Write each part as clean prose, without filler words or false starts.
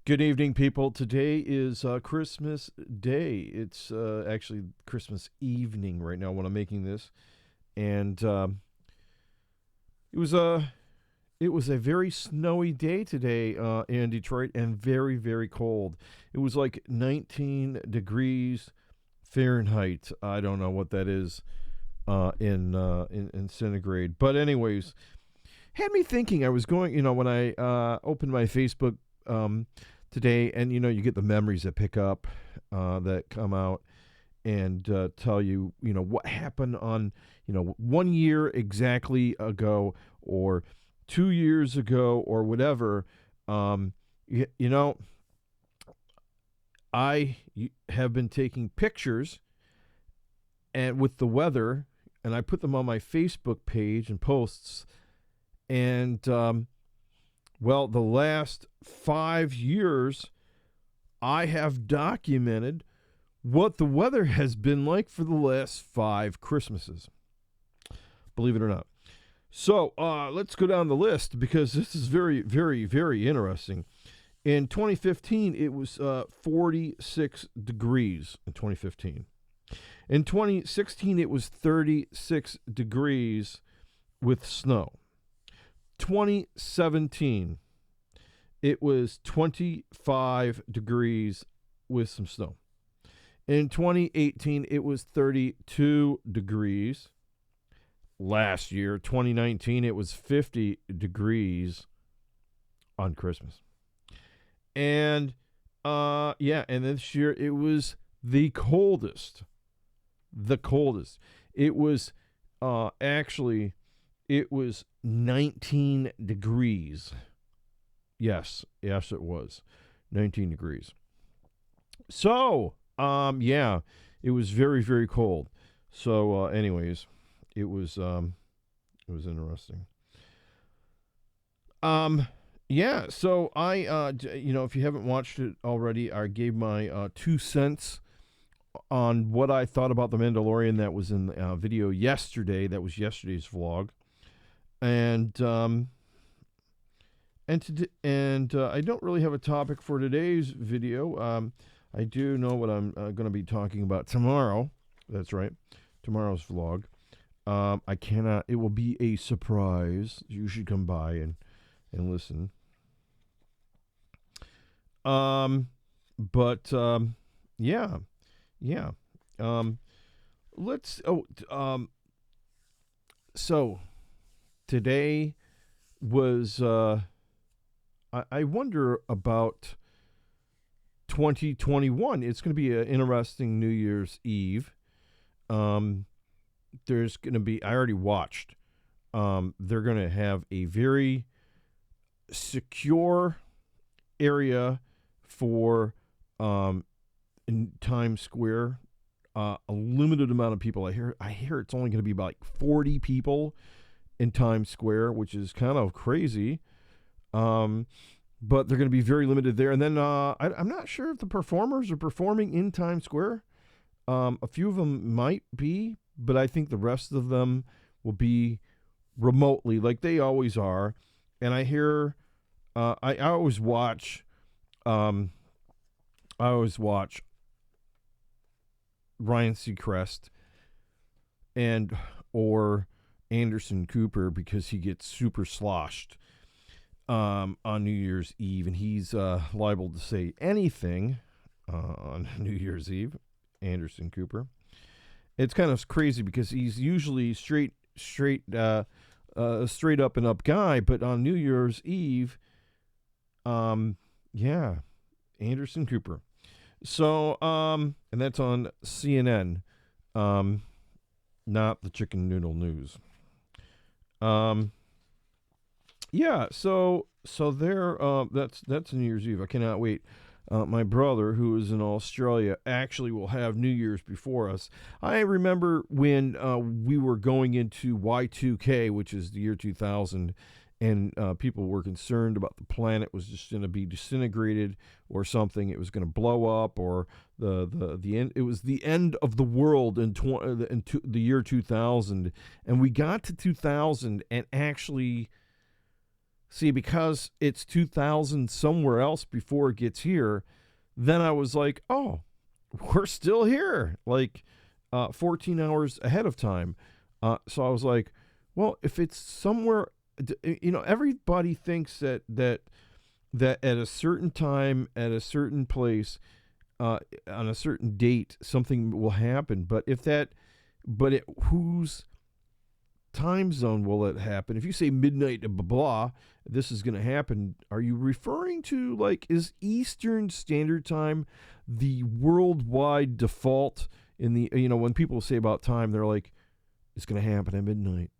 Good evening, people. Today is Christmas Day. It's actually Christmas evening right now when I'm making this, and it was a it was a very snowy day today in Detroit, and very very cold. It was like 19 degrees Fahrenheit. I don't know what that is in centigrade, but anyways, had me thinking. I was going, when I opened my Facebook today, and you get the memories that pick up, that come out and tell you, what happened on, 1 year exactly ago, or 2 years ago, or whatever. Um, you, you know, have been taking pictures and with the weather, and I put them on my Facebook page and posts, and well, the last 5 years, I have documented what the weather has been like for the last 5 Christmases. Believe it or not. So let's go down the list because this is very, very, very interesting. In 2015, it was 46 degrees in 2015. In 2016, it was 36 degrees with snow. 2017, it was 25 degrees with some snow. In 2018, it was 32 degrees. Last year, 2019, it was 50 degrees on Christmas. And and this year it was the coldest. The coldest. It was it was 19 degrees. Yes, it was 19 degrees. So, it was very, very cold. So, anyways, it was interesting. So if you haven't watched it already, I gave my 2 cents on what I thought about The Mandalorian. That was in the video yesterday. That was yesterday's vlog. And I don't really have a topic for today's video. I do know what I'm going to be talking about tomorrow. That's right, tomorrow's vlog. I cannot. It will be a surprise. You should come by and listen. Yeah. Let's. So today was. I wonder about 2021. It's going to be an interesting New Year's Eve. There's going to be. I already watched. They're going to have a very secure area for in Times Square. A limited amount of people. I hear it's only going to be about like 40 people in Times Square, which is kind of crazy. But they're going to be very limited there. And then I'm not sure if the performers are performing in Times Square. A few of them might be, but I think the rest of them will be remotely, like they always are. And I hear, I always watch, Ryan Seacrest or Anderson Cooper, because he gets super sloshed on New Year's Eve, and he's liable to say anything on New Year's Eve. Anderson Cooper. It's kind of crazy because he's usually straight up and up guy, but on New Year's Eve, Anderson Cooper. So, and that's on CNN, not the Chicken Noodle News. So there, that's New Year's Eve. I cannot wait. My brother, who is in Australia, actually will have New Year's before us. I remember when we were going into Y2K, which is the year 2000, and people were concerned about the planet was just going to be disintegrated or something. It was going to blow up, or the end. It was the end of the world in the year 2000, and we got to 2000, and actually See, because it's 2000 somewhere else before it gets here, then I was like, oh, we're still here, like 14 hours ahead of time. So I was like, well, if it's somewhere, everybody thinks that at a certain time, at a certain place, on a certain date, something will happen. Whose time zone will it happen? If you say midnight, blah, blah, blah, this is going to happen. Are you referring to, like, is Eastern Standard Time the worldwide default in the, when people say about time, they're like, it's going to happen at midnight.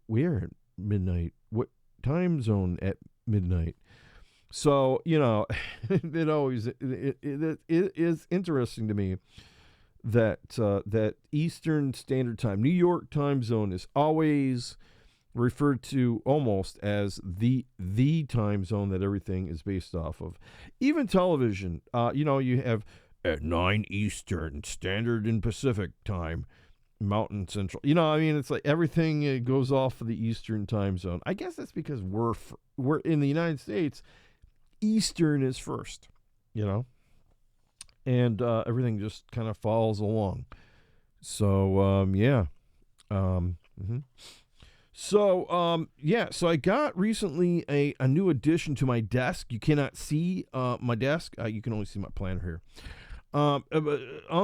Where at midnight? What time zone at midnight? So, it always, it is interesting to me that Eastern Standard Time, New York time zone, is always referred to almost as the time zone that everything is based off of. Even television, you have at 9 Eastern Standard and Pacific Time, Mountain Central. It's like everything goes off of the Eastern time zone. I guess that's because we're in the United States. Eastern is first, and everything just kind of follows along. So, yeah. So I got recently a new addition to my desk. You cannot see my desk. You can only see my planner here. On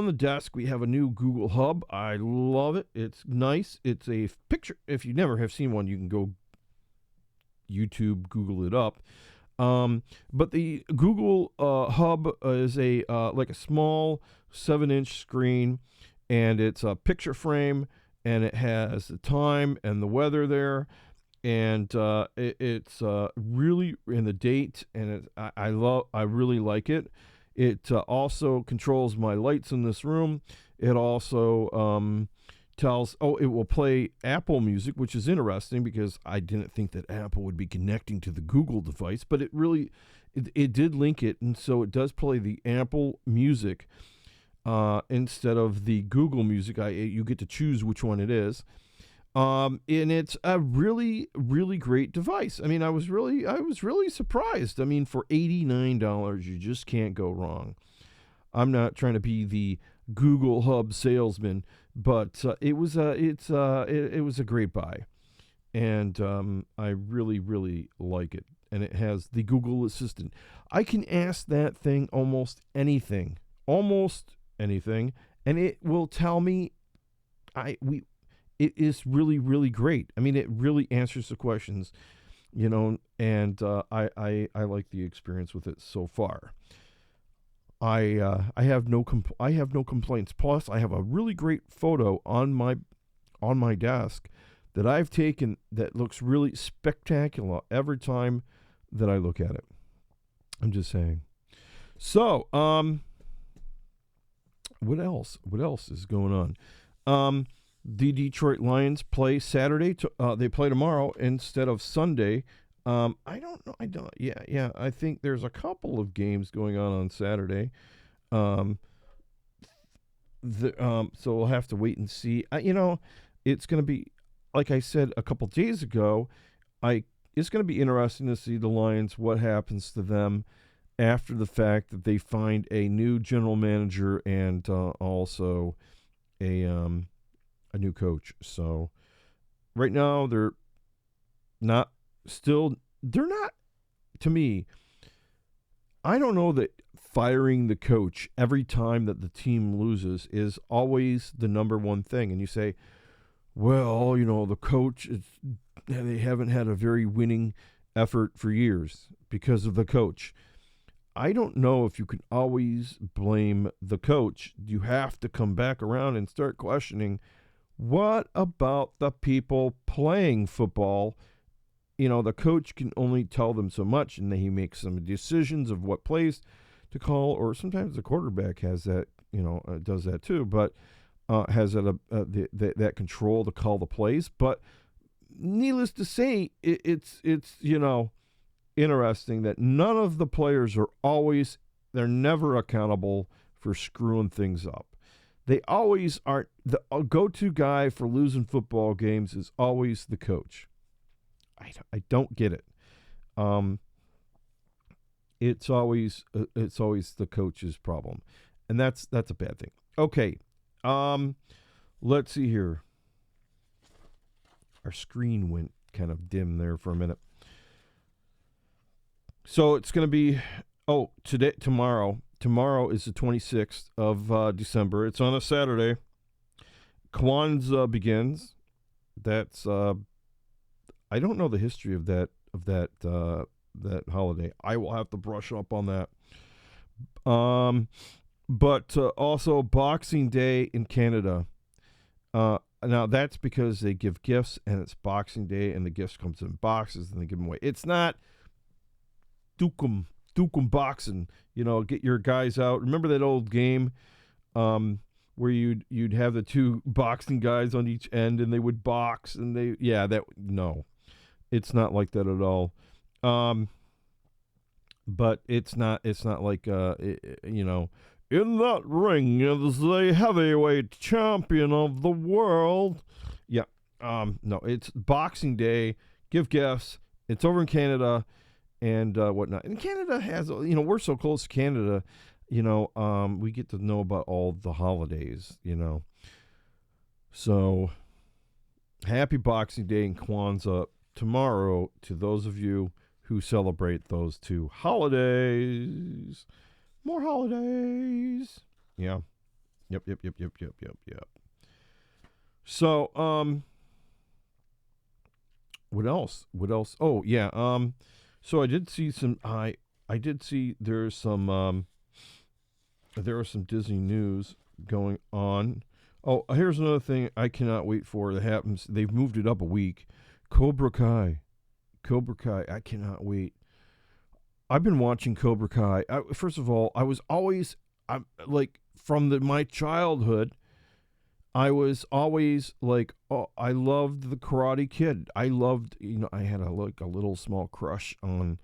the desk, we have a new Google Hub. I love it. It's nice. It's a picture. If you never have seen one, you can go YouTube, Google it up. But the Google Hub is like a small 7-inch screen, and it's a picture frame, and it has the time and the weather there, and it's really in the date, and I really like it. It also controls my lights in this room. It also it will play Apple Music, which is interesting because I didn't think that Apple would be connecting to the Google device, but it did link it, and so it does play the Apple Music instead of the Google Music. You get to choose which one it is. And it's a really, really great device. I was really surprised. For $89, you just can't go wrong. I'm not trying to be the Google Hub salesman, but it was a great buy, and I really, really like it. And it has the Google Assistant. I can ask that thing almost anything, and it will tell me. It is really, really great. It really answers the questions, and I like the experience with it so far. I have no complaints. Plus, I have a really great photo on my desk that I've taken that looks really spectacular every time that I look at it. I'm just saying. So, what else? What else is going on? The Detroit Lions play Saturday. They play tomorrow instead of Sunday. I don't know. Yeah. I think there's a couple of games going on Saturday. So we'll have to wait and see. It's going to be, like I said a couple days ago, it's going to be interesting to see the Lions, what happens to them after the fact that they find a new general manager and also a new coach. So right now they're not, to me, I don't know that firing the coach every time that the team loses is always the number one thing. And you say, well, the coach, they haven't had a very winning effort for years because of the coach. I don't know if you can always blame the coach. You have to come back around and start questioning, what about the people playing football? The coach can only tell them so much, and then he makes some decisions of what plays to call, or sometimes the quarterback has that, does that too, but has that control to call the plays. But needless to say, it's interesting that none of the players they're never accountable for screwing things up. They always aren't. The go-to guy for losing football games is always the coach. I don't get it. It's always the coach's problem, and that's a bad thing. Okay, let's see here. Our screen went kind of dim there for a minute. So it's going to be tomorrow. Tomorrow is the 26th of December. It's on a Saturday. Kwanzaa begins. That's I don't know the history of that holiday. I will have to brush up on that. But also Boxing Day in Canada. Now that's because they give gifts, and it's Boxing Day, and the gifts comes in boxes, and they give them away. It's not Dukem boxing. Get your guys out. Remember that old game, where you'd have the two boxing guys on each end, and they would box, and no, it's not like that at all. But it's not like in that ring is the heavyweight champion of the world. Yeah. No, it's Boxing Day. Give gifts. It's over in Canada and whatnot. And Canada has, we're so close to Canada, we get to know about all the holidays, So, happy Boxing Day and Kwanzaa tomorrow to those of you who celebrate those two holidays. More holidays. Yeah. Yep. So, what else? Oh, yeah. So I did see there are some Disney news going on. Oh, here's another thing I cannot wait for that happens. They've moved it up a week. Cobra Kai. I cannot wait. I've been watching Cobra Kai. First of all, I was always, from my childhood, I was always like, oh, I loved the Karate Kid. I loved, I had a little small crush on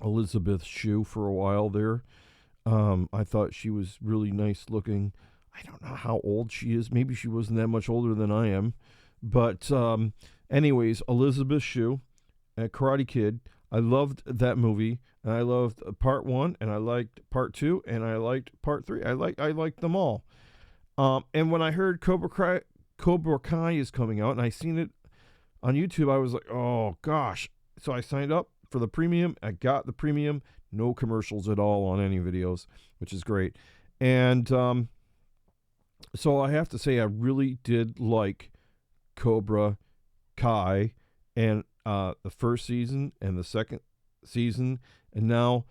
Elizabeth Shue for a while there. I thought she was really nice looking. I don't know how old she is. Maybe she wasn't that much older than I am. But anyways, Elizabeth Shue, Karate Kid. I loved that movie, and I loved part 1, and I liked part 2, and I liked part 3. I liked them all. And when I heard Cobra Kai is coming out, and I seen it on YouTube, I was like, oh gosh. So I signed up for the premium. I got the premium. No commercials at all on any videos, which is great. And so I have to say, I really did like Cobra Kai, and the first season and the second season, and now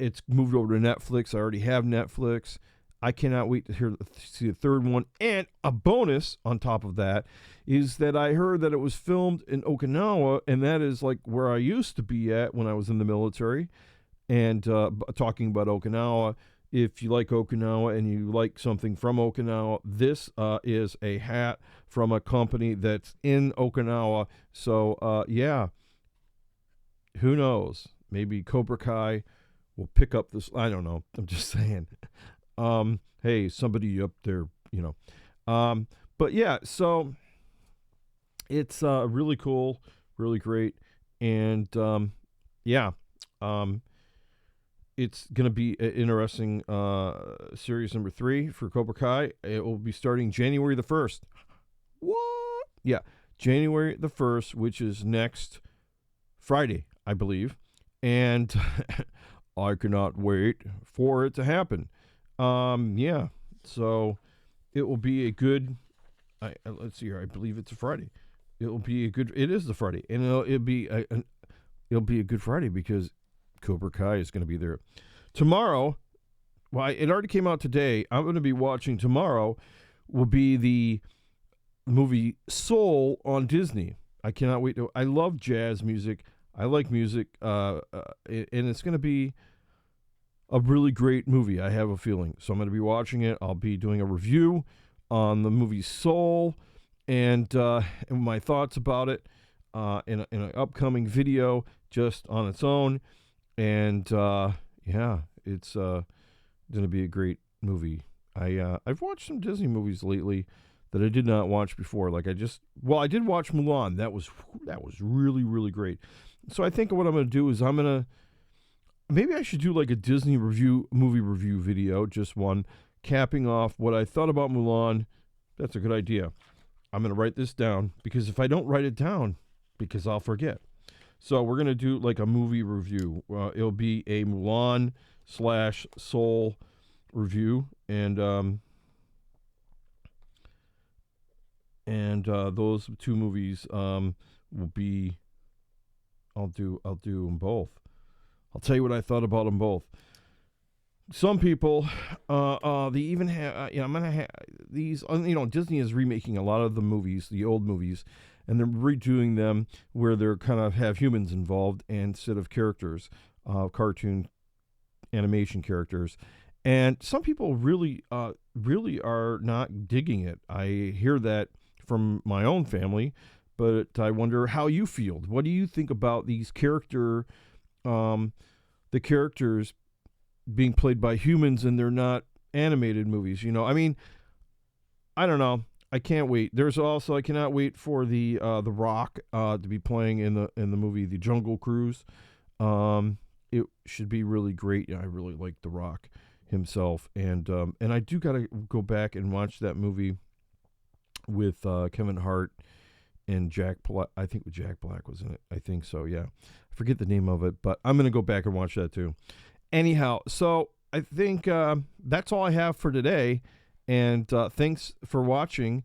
it's moved over to Netflix. I already have Netflix. I cannot wait to see the third one. And a bonus on top of that is that I heard that it was filmed in Okinawa, and that is like where I used to be at when I was in the military. And talking about Okinawa, if you like Okinawa and you like something from Okinawa, this is a hat from a company that's in Okinawa. So, yeah, who knows? Maybe Cobra Kai will pick up this. I don't know. I'm just saying. Hey, somebody up there, But yeah, so it's really cool, really great, and it's going to be an interesting series number 3 for Cobra Kai. It will be starting January the 1st. What? Yeah, January the 1st, which is next Friday, I believe. And I cannot wait for it to happen. Yeah, so it will be a good, let's see here, I believe it's a Friday. It is the Friday, and it'll be a good Friday because Cobra Kai is going to be there. Tomorrow, well, it already came out today. I'm going to be watching tomorrow, will be the movie Soul on Disney. I cannot wait. I love jazz music. I like music, and it's going to be a really great movie, I have a feeling. So I'm going to be watching it. I'll be doing a review on the movie Soul and my thoughts about it in an upcoming video just on its own. And yeah, it's going to be a great movie. I've watched some Disney movies lately that I did not watch before. Like I did watch Mulan. That was really, really great. So I think what I'm going to do is maybe I should do like a Disney movie review video, just one, capping off what I thought about Mulan. That's a good idea. I'm going to write this down, because if I don't write it down, because I'll forget. So we're going to do like a movie review. It'll be a Mulan/Soul review, and those two movies will be. I'll do them both. I'll tell you what I thought about them both. Some people, they even have, I'm gonna have these. Disney is remaking a lot of the movies, the old movies, and they're redoing them where they're kind of have humans involved instead of characters, cartoon animation characters. And some people really are not digging it. I hear that from my own family, but I wonder how you feel. What do you think about these the characters being played by humans and they're not animated movies? I don't know. I can't wait. I cannot wait for the Rock to be playing in the movie The Jungle Cruise. It should be really great. I really like The Rock himself, and I do gotta go back and watch that movie with Kevin Hart and Jack Black. I think Jack Black was in it. I think so. Yeah, I forget the name of it, but I'm gonna go back and watch that too. Anyhow, so I think that's all I have for today. And thanks for watching.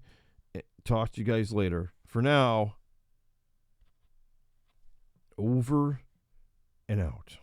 Talk to you guys later. For now, over and out.